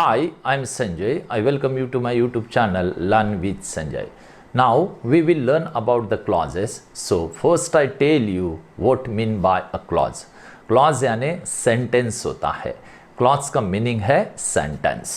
Hi, I'm Sanjay. I welcome you to my YouTube channel Learn with Sanjay. Now we will learn about the clauses. So first I tell you what mean by a clause. Clause यानी sentence होता है. Clause का meaning है sentence.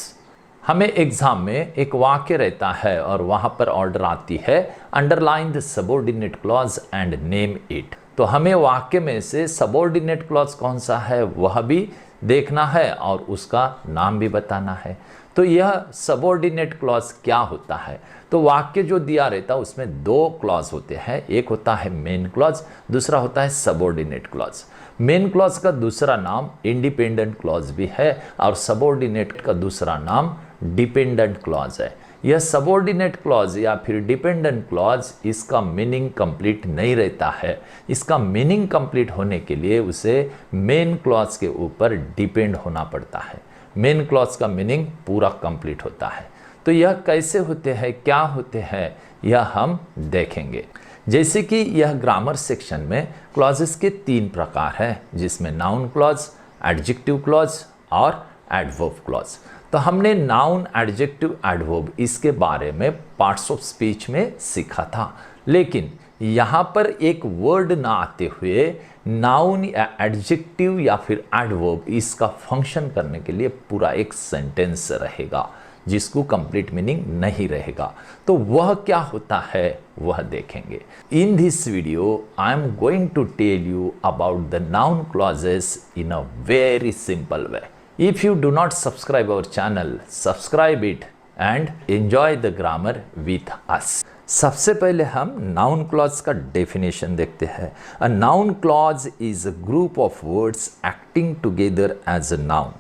हमें exam में एक वाक्य रहता है और वहाँ पर ऑर्डर आती है underline the subordinate clause and name it. तो हमें वाक्य में से सबऑर्डिनेट क्लॉज कौन सा है वह भी देखना है और उसका नाम भी बताना है. तो यह सबऑर्डिनेट क्लॉज क्या होता है? तो वाक्य जो दिया रहता है उसमें दो क्लॉज होते हैं. एक होता है मेन क्लॉज, दूसरा होता है सबऑर्डिनेट क्लॉज. मेन क्लॉज का दूसरा नाम इंडिपेंडेंट क्लॉज भी है और सबऑर्डिनेट का दूसरा नाम डिपेंडेंट क्लॉज है. यह सबऑर्डिनेट क्लॉज या फिर डिपेंडेंट क्लॉज इसका मीनिंग कंप्लीट नहीं रहता है. इसका मीनिंग कंप्लीट होने के लिए उसे मेन क्लॉज के ऊपर डिपेंड होना पड़ता है. मेन क्लॉज का मीनिंग पूरा कंप्लीट होता है. तो यह कैसे होते हैं, क्या होते हैं, यह हम देखेंगे. जैसे कि यह ग्रामर सेक्शन में क्लॉजेस के 3 प्रकार हैं, जिसमें नाउन क्लॉज, एडजेक्टिव क्लॉज और एडवर्ब क्लॉज. तो हमने नाउन, एडजेक्टिव, एडवर्ब इसके बारे में पार्ट्स ऑफ स्पीच में सीखा था. लेकिन यहाँ पर एक वर्ड ना आते हुए नाउन या एडजेक्टिव या फिर एडवर्ब इसका फंक्शन करने के लिए पूरा एक सेंटेंस रहेगा जिसको कंप्लीट मीनिंग नहीं रहेगा. तो वह क्या होता है वह देखेंगे. In this video I am going to tell you about the noun clauses in a very simple way. If you do not subscribe our channel, subscribe it and enjoy the grammar with us. सबसे पहले हम noun clause का definition देखते हैं. A noun clause is a group of words acting together as a noun.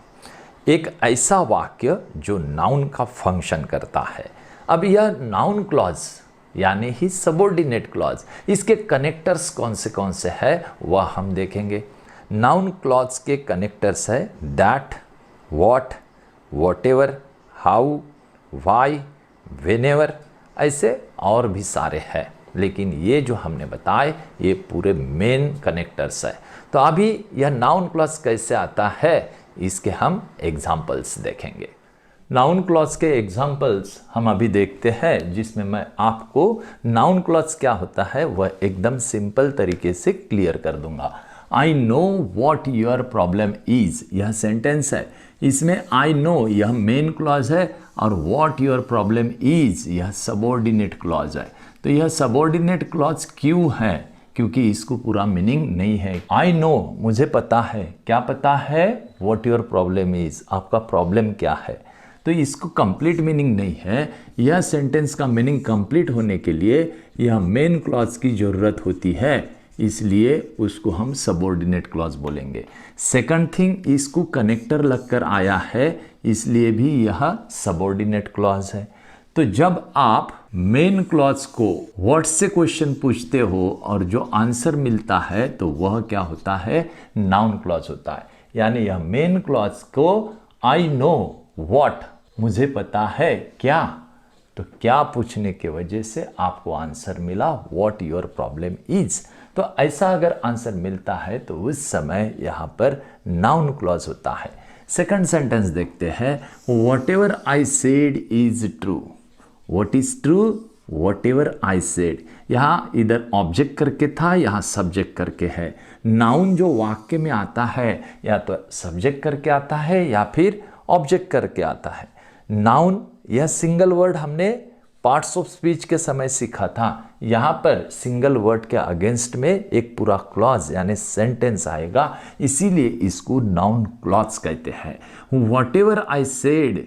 एक ऐसा वाक्य जो नाउन का फंक्शन करता है. अब यह नाउन क्लॉज यानी ही सबऑर्डिनेट क्लॉज, इसके कनेक्टर्स कौन से है वह हम देखेंगे. नाउन क्लॉज के कनेक्टर्स है that, what, whatever, how, why, whenever, ऐसे और भी सारे हैं. लेकिन ये जो हमने बताए ये पूरे मेन कनेक्टर्स है. तो अभी यह नाउन क्लॉज कैसे आता है इसके हम एग्जाम्पल्स देखेंगे. नाउन क्लॉज के एग्जाम्पल्स हम अभी देखते हैं, जिसमें मैं आपको नाउन क्लॉज क्या होता है वह एकदम सिंपल तरीके से क्लियर कर दूंगा. I know what your problem is, यह सेंटेंस है. इसमें आई नो यह मेन क्लॉज है और वॉट योर प्रॉब्लम इज यह सबऑर्डिनेट क्लॉज है. तो यह सबऑर्डिनेट क्लॉज क्यों है? क्योंकि इसको पूरा मीनिंग नहीं है. आई नो मुझे पता है, क्या पता है? वॉट योर प्रॉब्लम इज, आपका प्रॉब्लम क्या है. तो इसको कंप्लीट मीनिंग नहीं है. यह सेंटेंस का मीनिंग कंप्लीट होने के लिए यह मेन क्लॉज की ज़रूरत होती है, इसलिए उसको हम सबऑर्डिनेट क्लॉज बोलेंगे. सेकंड थिंग, इसको कनेक्टर लगकर आया है इसलिए भी यह सबऑर्डिनेट क्लॉज है. तो जब आप मेन क्लॉज को व्हाट से क्वेश्चन पूछते हो और जो आंसर मिलता है तो वह क्या होता है, नाउन क्लॉज होता है. यानी यह मेन क्लॉज को आई नो व्हाट, मुझे पता है क्या, तो क्या पूछने के वजह से आपको आंसर मिला व्हाट योर प्रॉब्लम इज. तो ऐसा अगर आंसर मिलता है तो उस समय यहाँ पर नाउन क्लॉज होता है. सेकंड सेंटेंस देखते हैं. What ever I said is true. What is true? What ever I said. यहाँ इधर ऑब्जेक्ट करके था, यहाँ सब्जेक्ट करके है. नाउन जो वाक्य में आता है या तो सब्जेक्ट करके आता है या फिर ऑब्जेक्ट करके आता है. नाउन यह सिंगल वर्ड हमने पार्ट्स ऑफ स्पीच के समय सीखा था. यहाँ पर सिंगल वर्ड के अगेंस्ट में एक पूरा क्लॉज यानी सेंटेंस आएगा, इसीलिए इसको नाउन क्लॉज कहते हैं. व्हाटएवर आई सेड,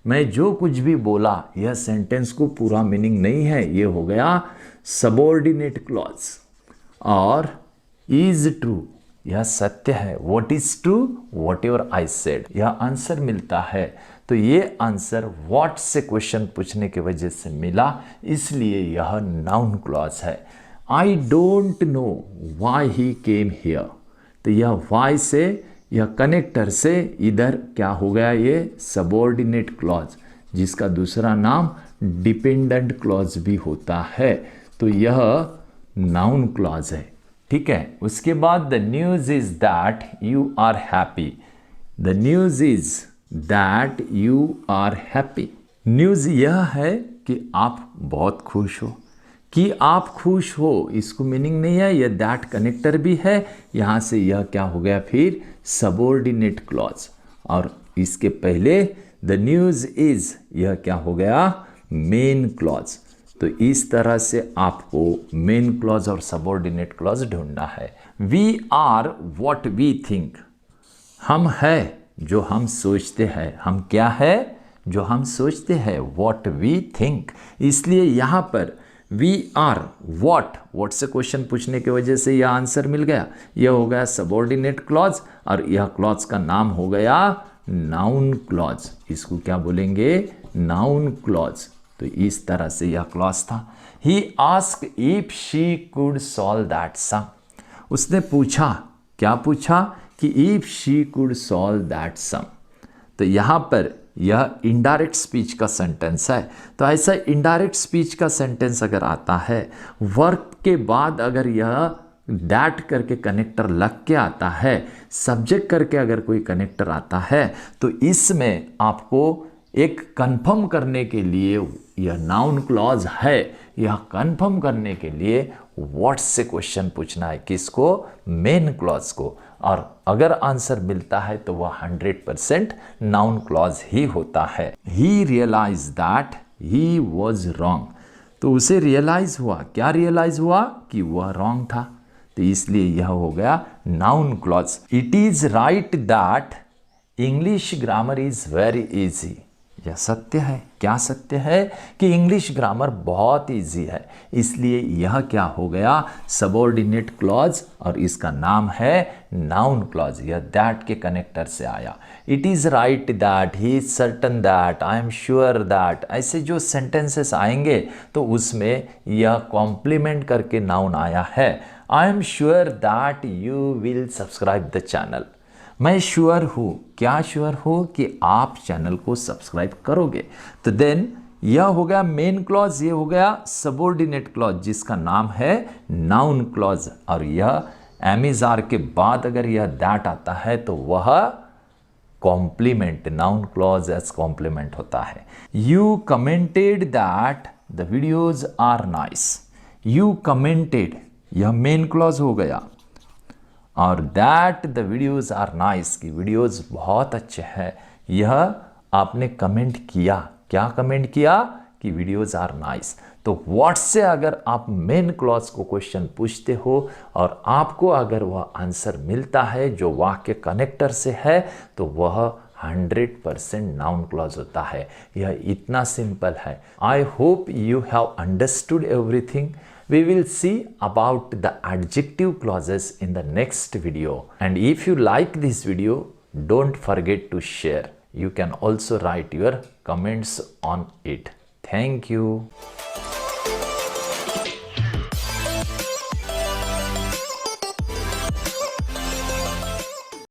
मैं जो कुछ भी बोला, यह सेंटेंस को पूरा मीनिंग नहीं है, ये हो गया सबऑर्डिनेट क्लॉज. और इज ट्रू, यह सत्य है. What is true? Whatever I said, यह आंसर मिलता है. तो ये आंसर व्हाट से क्वेश्चन पूछने की वजह से मिला, इसलिए यह नाउन क्लॉज है. I don't know why he came here. तो यह व्हाई से, यह कनेक्टर से इधर क्या हो गया, ये सबऑर्डिनेट क्लॉज जिसका दूसरा नाम डिपेंडेंट क्लॉज भी होता है. तो यह नाउन क्लॉज है. ठीक है. उसके बाद the news is that you are happy. The news is that you are happy. News यह है कि आप बहुत खुश हो। कि आप खुश हो इसको मीनिंग नहीं है, यह दैट कनेक्टर भी है, यहाँ से यह क्या हो गया फिर सबऑर्डिनेट क्लॉज। और इसके पहले द न्यूज़ इज, यह क्या हो गया मेन क्लॉज। तो इस तरह से आपको मेन क्लॉज और सबऑर्डिनेट क्लॉज ढूंढना है। We are what we think, हम है जो हम सोचते हैं। हम क्या है जो हम सोचते हैं, व्हाट वी थिंक। इसलिए यहाँ पर वी आर व्हाट से क्वेश्चन पूछने की वजह से यह आंसर मिल गया। यह हो गया सबऑर्डिनेट क्लॉज और यह क्लॉज का नाम हो गया नाउन क्लॉज। इसको क्या बोलेंगे, नाउन क्लॉज। तो इस तरह से यह क्लॉज था। He ask if she could solve that sum, उसने पूछा, क्या पूछा कि if she could solve that sum. तो यहाँ पर यह इनडायरेक्ट स्पीच का सेंटेंस है। तो ऐसा इनडायरेक्ट स्पीच का सेंटेंस अगर आता है, वर्ब के बाद अगर यह दैट करके कनेक्टर लग के आता है, सब्जेक्ट करके अगर कोई कनेक्टर आता है, तो इसमें आपको एक कंफर्म करने के लिए यह नाउन क्लॉज है, यह कंफर्म करने के लिए व्हाट से क्वेश्चन पूछना है, किसको, मेन क्लॉज को। और अगर आंसर मिलता है तो वह 100% नाउन क्लॉज ही होता है। He realise that he was wrong, तो उसे रियलाइज हुआ, क्या रियलाइज हुआ कि वह रॉन्ग था। तो इसलिए यह हो गया noun clause. It is right that English grammar is very easy, यह सत्य है। क्या सत्य है कि इंग्लिश ग्रामर बहुत इजी है। इसलिए यह क्या हो गया सबऑर्डिनेट क्लॉज और इसका नाम है नाउन क्लॉज। यह दैट के कनेक्टर से आया। It is right that, he is certain that, I am sure that, ऐसे जो सेंटेंसेस आएंगे तो उसमें यह कॉम्प्लीमेंट करके नाउन आया है। I am sure that you will subscribe the channel, मैं श्योर हूँ, क्या श्योर हूँ कि आप चैनल को सब्सक्राइब करोगे। तो देन यह हो गया मेन क्लॉज, ये हो गया सबऑर्डिनेट क्लॉज जिसका नाम है नाउन क्लॉज। और यह एमिजार के बाद अगर यह दैट आता है तो वह complement, noun clause as complement होता है। You commented that the videos are nice, you commented यह मेन क्लॉज हो गया। और that the videos are nice, की वीडियोज़ बहुत अच्छे हैं, यह आपने कमेंट किया, क्या कमेंट किया कि वीडियोज़ आर नाइस। तो व्हाट से अगर आप मेन क्लॉज को क्वेश्चन पूछते हो और आपको अगर वह आंसर मिलता है जो वाक्य कनेक्टर से है, तो वह 100% नाउन क्लॉज होता है। यह इतना सिंपल है। I hope you have understood everything. We will see about the adjective clauses in the next video. And if you like this video, don't forget to share. You can also write your comments on it. Thank you.